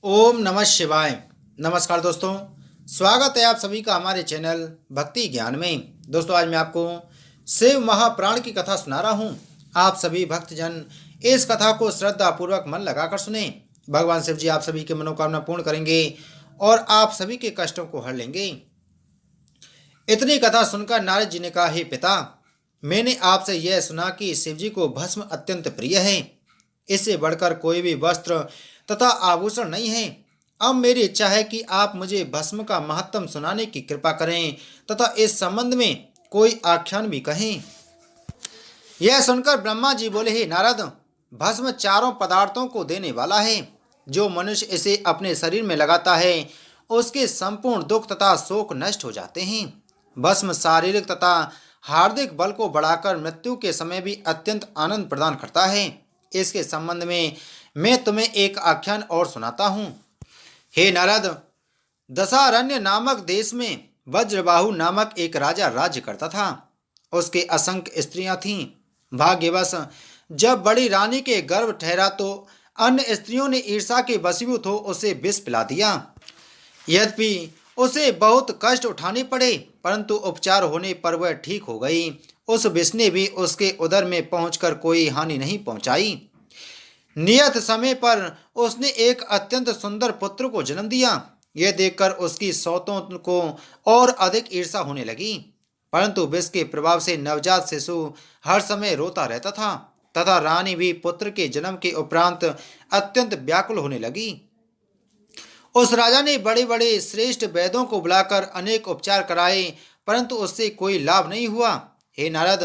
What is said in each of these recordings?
ओम नमः शिवाय। नमस्कार दोस्तों, स्वागत है आप सभी का हमारे चैनल भक्ति ज्ञान में। दोस्तों, आज मैं आपको शिव महापुराण की कथा सुना रहा हूँ। आप सभी भक्तजन इस कथा को श्रद्धा पूर्वक मन लगाकर सुने। भगवान शिव जी आप सभी की मनोकामना पूर्ण करेंगे और आप सभी के कष्टों को हर लेंगे। इतनी कथा सुनकर नारद जी ने कहा, हे पिता, मैंने आपसे यह सुना कि शिव जी को भस्म अत्यंत प्रिय है। इससे बढ़कर कोई भी वस्त्र तथा आभूषण नहीं है। अब मेरी इच्छा है कि आप मुझे भस्म का महत्व सुनाने की कृपा करें तथा इस संबंध में कोई आख्यान भी कहें। यह सुनकर ब्रह्मा जी बोले, हे नारद, भस्म चारों पदार्थों को देने वाला है। जो मनुष्य इसे अपने शरीर में लगाता है उसके संपूर्ण दुख तथा शोक नष्ट हो जाते हैं। भस्म शारीरिक तथा हार्दिक बल को बढ़ाकर मृत्यु के समय भी अत्यंत आनंद प्रदान करता है। इसके संबंध में मैं तुम्हें एक आख्यान और सुनाता हूँ। हे नारद, दशारण्य नामक देश में वज्रबाहु नामक एक राजा राज्य करता था। उसके असंख्य स्त्रियां थीं। भाग्यवश जब बड़ी रानी के गर्भ ठहरा तो अन्य स्त्रियों ने ईर्षा के वशीभूत हो उसे विष पिला दिया। यद्यपि उसे बहुत कष्ट उठाने पड़े, परंतु उपचार होने पर वह ठीक हो गई। उस विष ने भी उसके उदर में पहुंचकर कोई हानि नहीं पहुंचाई। नियत समय पर उसने एक अत्यंत सुंदर पुत्र को जन्म दिया। यह देखकर उसकी सौतों को और अधिक ईर्षा होने लगी, परंतु विष के प्रभाव से नवजात शिशु हर समय रोता रहता था तथा रानी भी पुत्र के जन्म के उपरांत अत्यंत व्याकुल होने लगी। उस राजा ने बड़े बड़े श्रेष्ठ वैद्यों को बुलाकर अनेक उपचार कराए, परंतु उससे कोई लाभ नहीं हुआ। हे नारद,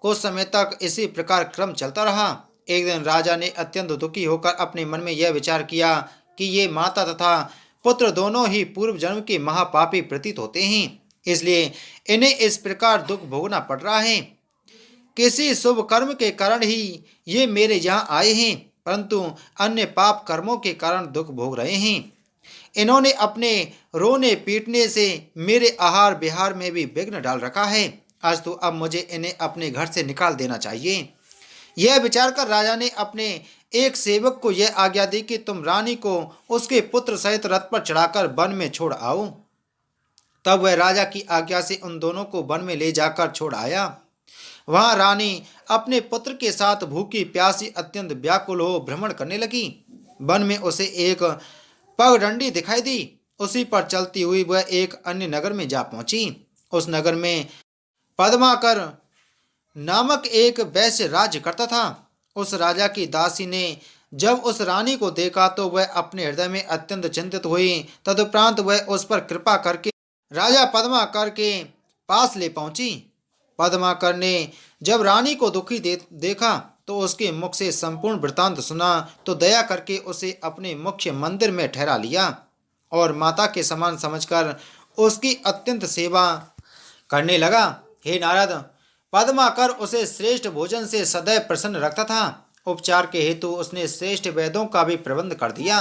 कुछ समय तक इसी प्रकार क्रम चलता रहा। एक दिन राजा ने अत्यंत दुखी होकर अपने मन में यह विचार किया कि ये माता तथा पुत्र दोनों ही पूर्व जन्म के महापापी प्रतीत होते हैं, इसलिए इन्हें इस प्रकार दुख भोगना पड़ रहा है। किसी शुभ कर्म के कारण ही ये मेरे यहाँ आए हैं, परंतु अन्य पाप कर्मों के कारण दुख भोग रहे हैं। इन्होंने अपने रोने पीटने से मेरे आहार विहार में भी विघ्न डाल रखा है। आज तो अब मुझे इन्हें अपने घर से निकाल देना चाहिए। यह विचार कर राजा ने अपने एक सेवक को यह आज्ञा दी कि तुम रानी को उसके पुत्र सहित रथ पर चढ़ाकर वन में छोड़ आओ। तब वह राजा की आज्ञा से उन दोनों को वन में ले जाकर छोड़ आया। वहां रानी अपने पुत्र के साथ भूखी प्यासी अत्यंत व्याकुल हो भ्रमण करने लगी। वन में उसे एक पगडंडी दिखाई दी। उसी पर चलती हुई वह एक अन्य नगर में जा पहुंची। उस नगर में पद्माकर नामक एक वैश्य राज्य करता था। उस राजा की दासी ने जब उस रानी को देखा तो वह अपने हृदय में अत्यंत चिंतित हुई। तदुपरांत वह उस पर कृपा करके राजा पद्माकर के पास ले पहुंची। पद्माकर ने जब रानी को दुखी देखा तो उसके मुख से संपूर्ण वृतांत सुना तो दया करके उसे अपने मुख्य मंदिर में ठहरा लिया और माता के समान समझकर उसकी अत्यंत सेवा करने लगा। हे नारद, पद्माकर उसे श्रेष्ठ भोजन से सदैव प्रसन्न रखता था। उपचार के हेतु उसने श्रेष्ठ वैद्यों का भी प्रबंध कर दिया,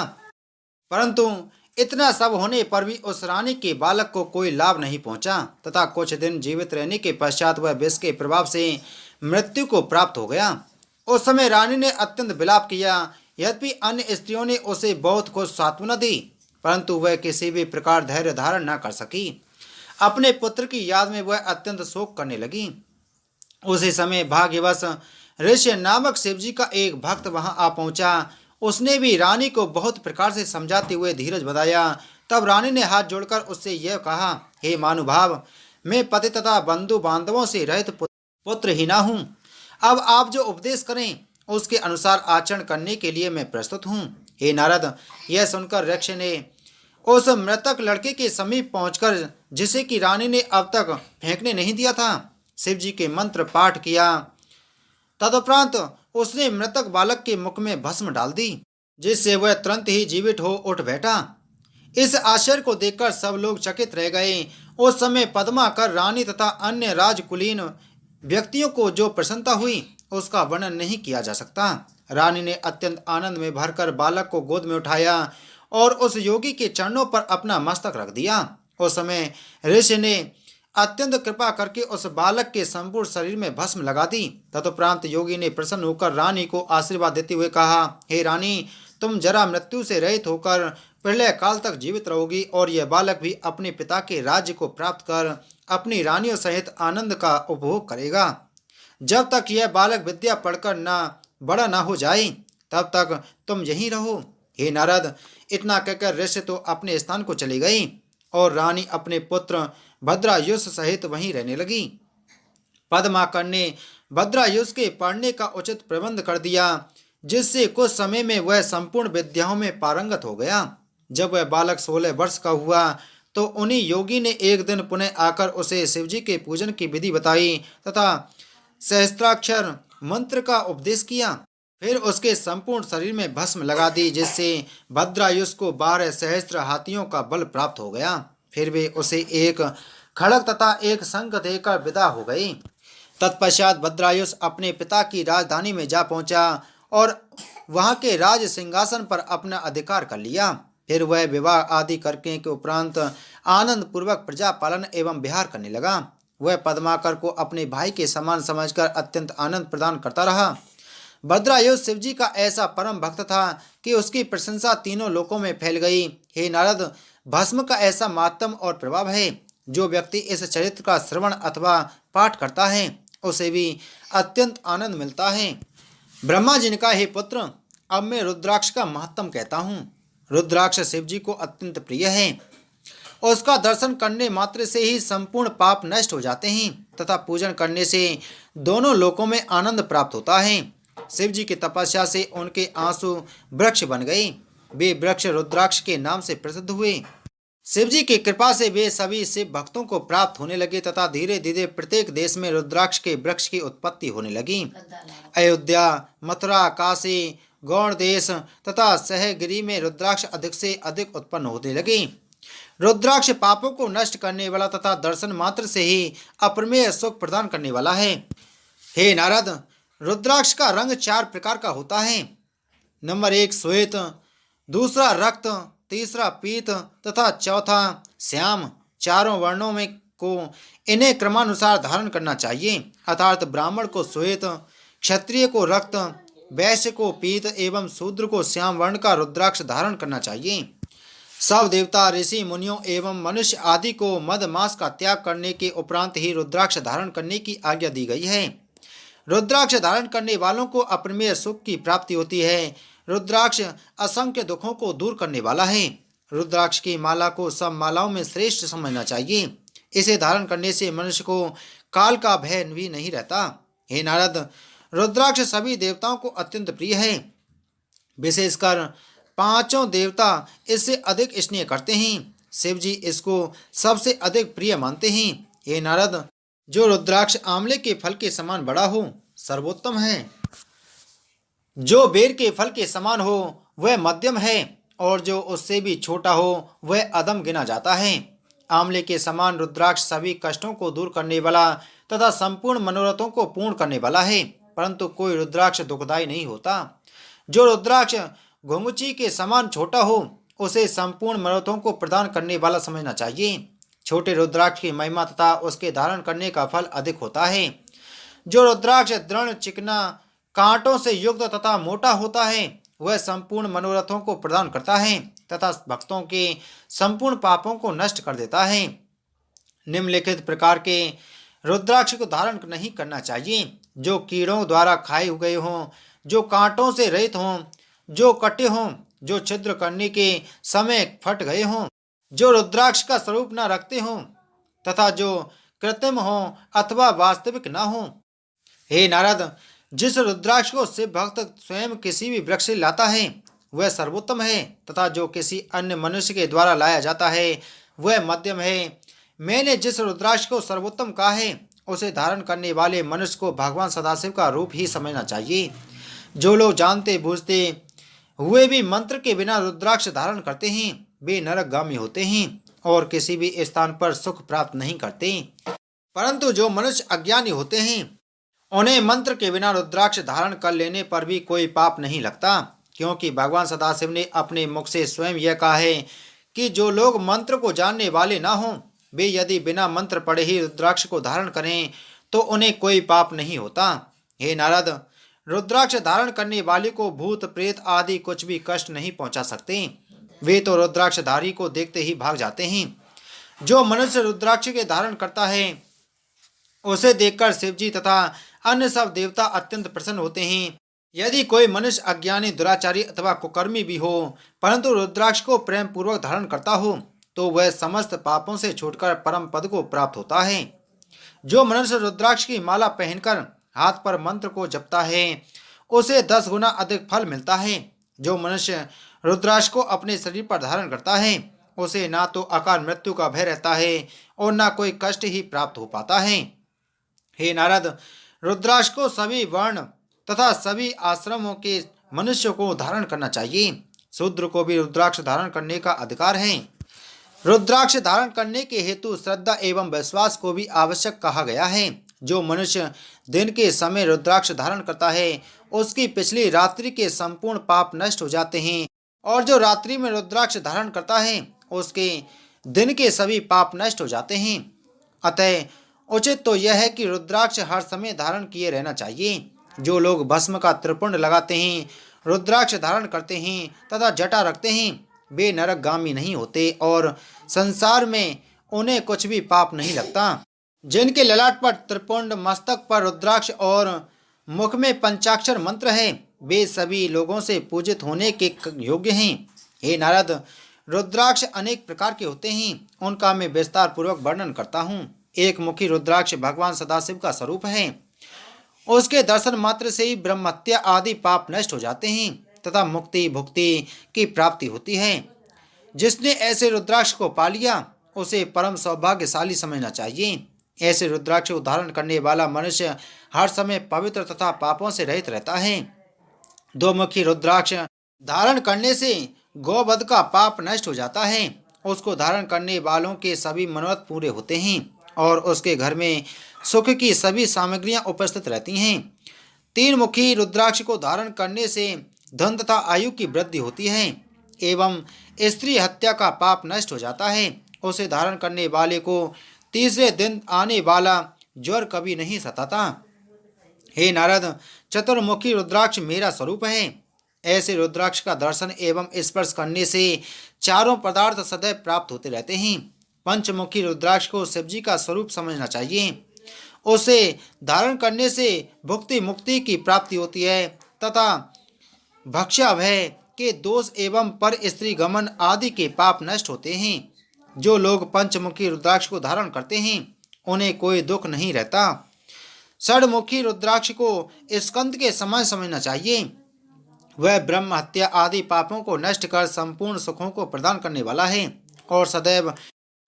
परंतु इतना सब होने पर भी उस रानी के बालक को कोई लाभ नहीं पहुंचा तथा कुछ दिन जीवित रहने के पश्चात वह विष के प्रभाव से मृत्यु को प्राप्त हो गया। उस समय रानी ने अत्यंत विलाप किया। यद्यपि अन्य स्त्रियों ने उसे बहुत कुछ सांत्वना दी, परंतु वह किसी भी प्रकार धैर्य धारण न कर सकी। अपने पुत्र की याद में वह अत्यंत शोक करने लगी। उसी समय भाग्यवश ऋषि नामक शिवजी का एक भक्त वहां आ पहुंचा। उसने भी रानी को बहुत प्रकार से समझाते हुए धीरज बधाया। तब रानी ने हाथ जोड़कर उससे यह कहा, हे महानुभाव, मैं पति तथा बंधु बांधवों से रहित पुत्रहीना हूँ। अब आप जो उपदेश करें उसके अनुसार आचरण करने के लिए मैं प्रस्तुत हूँ। हे नारद, यह सुनकर यक्ष ने उस मृतक लड़के के समीप पहुंचकर, जिसे कि रानी ने अब तक फेंकने नहीं दिया था, शिव जी के मंत्र पाठ किया। तदुपरांत उसने मृतक बालक के मुख में भस्म डाल दी, जिससे वह तुरंत ही जीवित हो उठ बैठा। इस आश्चर्य को देखकर सब लोग चकित रह गए। उस समय पद्माकर रानी तथा अन्य राजकुलीन व्यक्तियों को जो प्रसन्नता हुई उसका वर्णन नहीं किया जा सकता। रानी ने अत्यंत आनंद में भरकर बालक को गोद में उठाया और उस योगी के चरणों पर अपना मस्तक रख दिया। उस समय ऋषि ने अत्यंत कृपा करके उस बालक के संपूर्ण शरीर में भस्म लगा दी। तदुपरांत योगी ने प्रसन्न होकर रानी को आशीर्वाद देते हुए कहा, हे रानी, तुम जरा मृत्यु से रहित होकर प्रलय काल तक जीवित रहोगी और यह बालक भी अपने पिता के राज्य को प्राप्त कर अपनी रानियों सहित आनंद का उपभोग करेगा। जब तक यह बालक विद्या पढ़कर बड़ा ना हो जाए तब तक तुम यहीं रहो। हे नारद, इतना कहकर ऋषि तो अपने स्थान को चली गई और रानी अपने पुत्र भद्रायुष सहित वहीं रहने लगी। पद्माकर ने भद्रायुष के पढ़ने का उचित प्रबंध कर दिया, जिससे कुछ समय में वह संपूर्ण विद्याओं में पारंगत हो गया। जब वह बालक 16 वर्ष का हुआ तो उन्हीं योगी ने एक दिन पुनः आकर उसे शिवजी के पूजन की विधि बताई तथा सहस्त्राक्षर मंत्र का उपदेश किया। फिर उसके संपूर्ण शरीर में भस्म लगा दी, जिससे भद्रायुष को 12 सहस्त्र हाथियों का बल प्राप्त हो गया। फिर वे उसे एक खड़ग तथा एक शंख देकर विदा हो गई। तत्पश्चात भद्रायुष अपने पिता की राजधानी में जा पहुंचा और वहां के राज सिंहासन पर अपना अधिकार कर लिया। फिर वह विवाह आदि करने के उपरांत आनंद पूर्वक प्रजा पालन एवं विहार करने लगा। वह पद्माकर को अपने भाई के समान समझकर अत्यंत आनंद प्रदान करता रहा। भद्रायुष शिवजी का ऐसा परम भक्त था कि उसकी प्रशंसा तीनों लोकों में फैल गई। हे नारद, भस्म का ऐसा मातम और प्रभाव है, जो व्यक्ति इस चरित्र का श्रवण अथवा पाठ करता है उसे भी अत्यंत आनंद मिलता है। ब्रह्मा जी ने कहा, हे पुत्र, अब मैं रुद्राक्ष का महत्तम कहता हूँ। रुद्राक्ष शिवजी को अत्यंत प्रिय है। उसका दर्शन करने मात्र से ही संपूर्ण पाप नष्ट हो जाते हैं तथा पूजन करने से दोनों लोकों में आनंद प्राप्त होता है। शिवजी की तपस्या से उनके आंसू वृक्ष बन गए। वे वृक्ष रुद्राक्ष के नाम से प्रसिद्ध हुए। शिवजी की कृपा से वे सभी शिव भक्तों को प्राप्त होने लगे तथा धीरे धीरे प्रत्येक देश में रुद्राक्ष के वृक्ष की उत्पत्ति होने लगी। अयोध्या, मथुरा, काशी, गौड़ देश तथा सहगिरी में रुद्राक्ष अधिक से अधिक उत्पन्न होने लगे। रुद्राक्ष पापों को नष्ट करने वाला तथा दर्शन मात्र से ही अप्रमेय सुख प्रदान करने वाला है। हे नारद, रुद्राक्ष का रंग 4 प्रकार का होता है। नंबर 1 श्वेत, दूसरा रक्त, तीसरा पीत तथा चौथा श्याम। चारों वर्णों में को इन्हें क्रमानुसार धारण करना चाहिए, अर्थात ब्राह्मण को श्वेत, क्षत्रिय को रक्त, वैश्य को पीत एवं शूद्र को श्याम वर्ण का रुद्राक्ष धारण करना चाहिए। सब देवता, ऋषि, मुनियों एवं मनुष्य आदि को मद मास का त्याग करने के उपरांत ही रुद्राक्ष धारण करने की आज्ञा दी गई है। रुद्राक्ष धारण करने वालों को अप्रमेय सुख की प्राप्ति होती है। रुद्राक्ष असंख्य दुखों को दूर करने वाला है। रुद्राक्ष की माला को सब मालाओं में श्रेष्ठ समझना चाहिए। इसे धारण करने से मनुष्य को काल का भय भी नहीं रहता। हे नारद, रुद्राक्ष सभी देवताओं को अत्यंत प्रिय है। विशेषकर 5 देवता इससे अधिक स्नेह करते हैं। शिव जी इसको सबसे अधिक प्रिय मानते हैं। हे नारद, जो रुद्राक्ष आंवले के फल के समान बड़ा हो सर्वोत्तम है, जो बेर के फल के समान हो वह मध्यम है और जो उससे भी छोटा हो वह अधम गिना जाता है। आंवले के समान रुद्राक्ष सभी कष्टों को दूर करने वाला तथा संपूर्ण मनोरथों को पूर्ण करने वाला है, परंतु कोई रुद्राक्ष दुखदायी नहीं होता। जो रुद्राक्ष घुंघुची के समान छोटा हो उसे संपूर्ण मनोरथों को प्रदान करने वाला समझना चाहिए। छोटे रुद्राक्ष की महिमा तथा उसके धारण करने का फल अधिक होता है। जो रुद्राक्ष दृढ़, चिकना, कांटों से युक्त तथा मोटा होता है वह संपूर्ण मनोरथों को प्रदान करता है तथा भक्तों के संपूर्ण पापों को नष्ट कर देता है। निम्नलिखित प्रकार के रुद्राक्ष को धारण नहीं करना चाहिए। जो कीड़ों द्वारा खाए गए हों, जो कांटों से रहित हों, जो कटे हों, जो छिद्र करने के समय फट गए हों, जो रुद्राक्ष का स्वरूप न रखते हों तथा जो कृत्रिम हों अथवा वास्तविक न हों। हे नारद, जिस रुद्राक्ष को शिव भक्त स्वयं किसी भी वृक्ष से लाता है वह सर्वोत्तम है तथा जो किसी अन्य मनुष्य के द्वारा लाया जाता है वह मध्यम है। मैंने जिस रुद्राक्ष को सर्वोत्तम कहा है उसे धारण करने वाले मनुष्य को भगवान सदाशिव का रूप ही समझना चाहिए। जो लोग जानते बूझते हुए भी मंत्र के बिना रुद्राक्ष धारण करते हैं वे नरकगामी होते हैं और किसी भी स्थान पर सुख प्राप्त नहीं करते। परंतु जो मनुष्य अज्ञानी होते हैं उन्हें मंत्र के बिना रुद्राक्ष धारण कर लेने पर भी कोई पाप नहीं लगता, क्योंकि भगवान सदाशिव ने अपने मुख से स्वयं यह कहा है कि जो लोग मंत्र को जानने वाले ना हों वे यदि बिना मंत्र पढ़े ही रुद्राक्ष को धारण करें तो उन्हें कोई पाप नहीं होता। हे नारद, रुद्राक्ष धारण करने वाले को भूत प्रेत आदि कुछ भी कष्ट नहीं पहुंचा सकते। वे तो रुद्राक्षधारी को देखते ही भाग जाते हैं। जो मनुष्य रुद्राक्ष के धारण करता है उसे देखकर शिवजी तथा अन्य सब देवता अत्यंत प्रसन्न होते हैं। यदि कोई मनुष्य अज्ञानी, दुराचारी अथवा कुकर्मी भी हो, परंतु रुद्राक्ष को प्रेम पूर्वक धारण करता हो, तो वह समस्त पापों से छूटकर परम पद को प्राप्त होता है। जो मनुष्य रुद्राक्ष की माला पहनकर हाथ पर मंत्र को जपता है उसे 10 गुना अधिक फल मिलता है। जो मनुष्य रुद्राक्ष को अपने शरीर पर धारण करता है उसे ना तो अकाल मृत्यु का भय रहता है और ना कोई कष्ट ही प्राप्त हो पाता है। हे नारद, रुद्राक्ष को सभी वर्ण तथा सभी आश्रमों के मनुष्यों को धारण करना चाहिए। शूद्र को भी रुद्राक्ष धारण करने का अधिकार है। रुद्राक्ष धारण करने के हेतु श्रद्धा एवं विश्वास को भी आवश्यक कहा गया है। जो मनुष्य दिन के समय रुद्राक्ष धारण करता है उसकी पिछली रात्रि के संपूर्ण पाप नष्ट हो जाते हैं, और जो रात्रि में रुद्राक्ष धारण करता है उसके दिन के सभी पाप नष्ट हो जाते हैं। अतः उचित तो यह है कि रुद्राक्ष हर समय धारण किए रहना चाहिए। जो लोग भस्म का त्रिपुंड लगाते हैं, रुद्राक्ष धारण करते हैं तथा जटा रखते हैं, वे नरकगामी नहीं होते और संसार में उन्हें कुछ भी पाप नहीं लगता। जिनके ललाट पर त्रिपुंड, मस्तक पर रुद्राक्ष और मुख में पंचाक्षर मंत्र है, वे सभी लोगों से पूजित होने के योग्य हैं। हे नारद, रुद्राक्ष अनेक प्रकार के होते हैं, उनका मैं विस्तार पूर्वक वर्णन करता हूँ। एक मुखी रुद्राक्ष भगवान सदाशिव का स्वरूप है। उसके दर्शन मात्र से ही ब्रह्महत्या आदि पाप नष्ट हो जाते हैं तथा मुक्ति भुक्ति की प्राप्ति होती है। जिसने ऐसे रुद्राक्ष को पा लिया उसे परम सौभाग्यशाली समझना चाहिए। ऐसे रुद्राक्ष को धारण करने वाला मनुष्य हर समय पवित्र तथा पापों से रहित रहता है। 2 मुखी रुद्राक्ष धारण करने से गौवध का पाप नष्ट हो जाता है। उसको धारण करने वालों के सभी मनोरथ पूरे होते हैं और उसके घर में सुख की सभी सामग्रियां उपस्थित रहती हैं। 3 मुखी रुद्राक्ष को धारण करने से धन तथा आयु की वृद्धि होती है एवं स्त्री हत्या का पाप नष्ट हो जाता है। उसे धारण करने वाले को तीसरे दिन आने वाला ज्वर कभी नहीं सताता। हे नारद, चतुर्मुखी रुद्राक्ष मेरा स्वरूप है। ऐसे रुद्राक्ष का दर्शन एवं स्पर्श करने से चारों पदार्थ सदैव प्राप्त होते रहते हैं। पंचमुखी रुद्राक्ष को शिवजी का स्वरूप समझना चाहिए। उसे धारण करने से भुक्ति मुक्ति की प्राप्ति होती है तथा भक्ष्याभय के दोष एवं पर स्त्री गमन आदि के पाप नष्ट होते हैं। जो लोग पंचमुखी रुद्राक्ष को धारण करते हैं उन्हें कोई दुख नहीं रहता। षडमुखी रुद्राक्ष को स्कंद के समान समझना चाहिए। वह ब्रह्म हत्या आदि पापों को नष्ट कर संपूर्ण सुखों को प्रदान करने वाला है और सदैव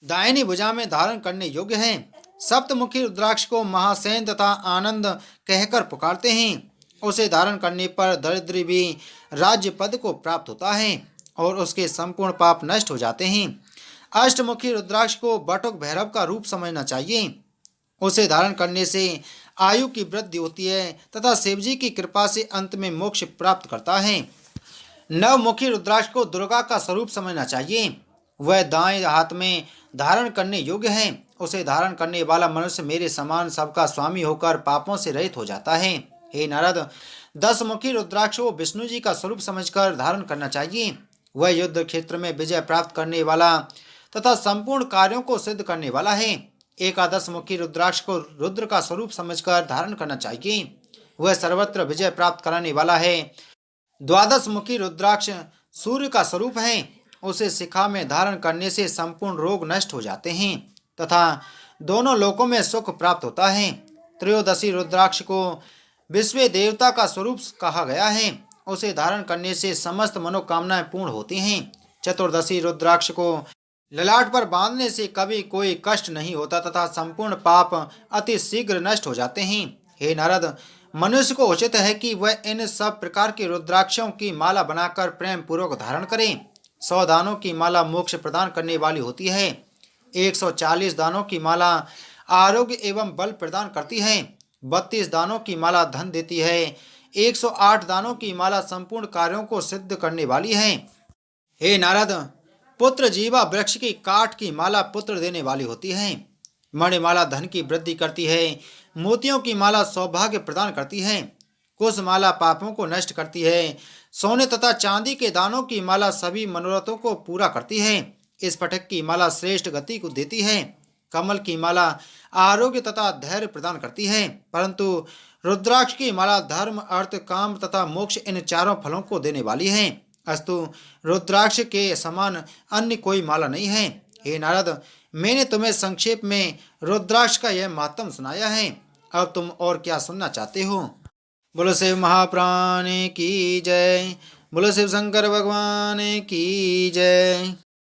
दाहिनी भुजा में धारण करने योग्य है। सप्तमुखी रुद्राक्ष को महासेन तथा आनंद कहकर पुकारते हैं। उसे धारण करने पर दरिद्र भी राज्य पद को प्राप्त होता है और उसके संपूर्ण पाप नष्ट हो जाते हैं। अष्टमुखी रुद्राक्ष को बटुक भैरव का रूप समझना चाहिए। उसे धारण करने से आयु की वृद्धि होती है तथा शिवजी की कृपा से अंत में मोक्ष प्राप्त करता है। नवमुखी रुद्राक्ष को दुर्गा का स्वरूप समझना चाहिए। वह दाएं हाथ में धारण करने योग्य है। उसे धारण करने वाला मनुष्य मेरे समान सबका स्वामी होकर पापों से रहित हो जाता है। हे नारद, 10 मुखी रुद्राक्ष को विष्णु जी का स्वरूप समझकर धारण करना चाहिए। वह युद्ध क्षेत्र में विजय प्राप्त करने वाला तथा संपूर्ण कार्यों को सिद्ध करने वाला है। 11 मुखी रुद्राक्ष को रुद्र का स्वरूप समझकर धारण करना चाहिए। वह सर्वत्र विजय प्राप्त कराने वाला है। 12 मुखी रुद्राक्ष सूर्य का स्वरूप है। उसे शिखा में धारण करने से संपूर्ण रोग नष्ट हो जाते हैं तथा दोनों लोकों में सुख प्राप्त होता है। 13 रुद्राक्ष को विश्व देवता का स्वरूप कहा गया है। उसे धारण करने से समस्त मनोकामनाएं पूर्ण होती हैं। 14 रुद्राक्ष को ललाट पर बांधने से कभी कोई कष्ट नहीं होता तथा संपूर्ण पाप अति शीघ्र नष्ट हो जाते हैं। हे नारद, मनुष्य को उचित है कि वह इन सब प्रकार के रुद्राक्षों की माला बनाकर प्रेम पूर्वक धारण करे। 100 दानों की माला मोक्ष प्रदान करने वाली होती है। 140 दानों की माला आरोग्य एवं बल प्रदान करती है। 32 दानों की माला धन देती है। 108 दानों की माला संपूर्ण कार्यों को सिद्ध करने वाली है। हे नारद, पुत्र जीवा वृक्ष की काठ की माला पुत्र देने वाली होती है। मणिमाला धन की वृद्धि करती है। मोतियों की माला सौभाग्य प्रदान करती है। कुश माला पापों को नष्ट करती है। सोने तथा चांदी के दानों की माला सभी मनोरथों को पूरा करती है। स्फटिक की माला श्रेष्ठ गति को देती है। कमल की माला आरोग्य तथा धैर्य प्रदान करती है, परंतु रुद्राक्ष की माला धर्म, अर्थ, काम तथा मोक्ष इन चारों फलों को देने वाली है। अस्तु रुद्राक्ष के समान अन्य कोई माला नहीं है। हे नारद, मैंने तुम्हें संक्षेप में रुद्राक्ष का यह मातम सुनाया है। अब तुम और क्या सुनना चाहते हो? बोलो शिव महाप्राण की जय। बोलो शिव शंकर भगवान की जय।